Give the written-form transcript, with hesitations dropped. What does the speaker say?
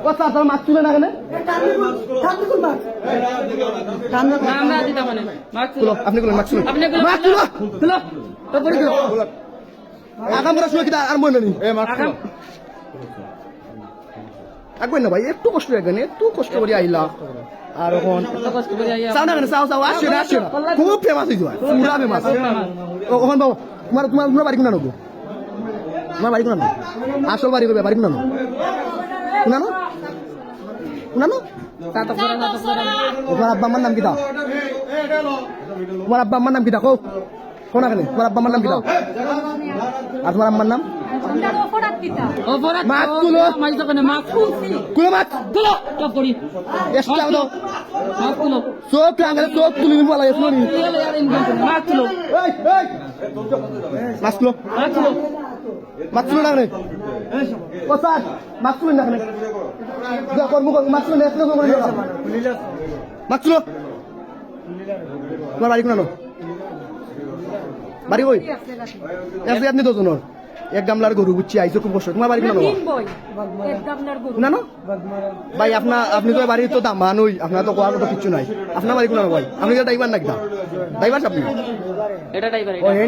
কথা তোর মাছ তুলে না কেন আপনি বলেন মাছ তুলে মাছ তুলো তুলো তারপরে আগাম করার সময় কিনা আর মনে নেই থাকবেন না ভাই একটু কষ্ট রাখবেন একটু কষ্ট করে আইলা আর এখন চাও না কেন চাও চাও আসছে না আসছে না খুব ফেমাস হয়েছে ভাই পুরা ফেমাস ওখান বাবু তোমার তোমার তোমার বাড়ি কোনা নেবো তোমার বাড়ি কোনা নেবো আসল বাড়ি করবে বাড়ি কোনা কোনানো কোনানো তোমার আব্বা আমার নাম কি দাও তোমার আব্বা আমার নাম কি দাও কোনা কেন তোমার আব্বা আমার নাম কি দাও আর তোমার আম্মার নাম মাছ তুলো কুলো মাছ তুলো এসটা দাও চোখ আঙালে চোখ তুলি নিবো লাগে শুনি মাছ তুলো মাছ তুলো মাছ তুলো না কেন কথা মাছ তুলো না কেন মাছ তুলো মাছ তুলো তোমার বাড়ি কোন বাড়ি কই আপনি দুজন এক গামলার গরু বুঝছি আইসো খুব কষ্ট তোমার বাড়ি কোন ভাই আপনি তো বাড়ির তো দাম মানুষ আপনার তো কোয়ার মতো কিছু নাই আপনার বাড়ি কোন ভাই আপনি ড্রাইভার নাকি ড্রাইভার আপনি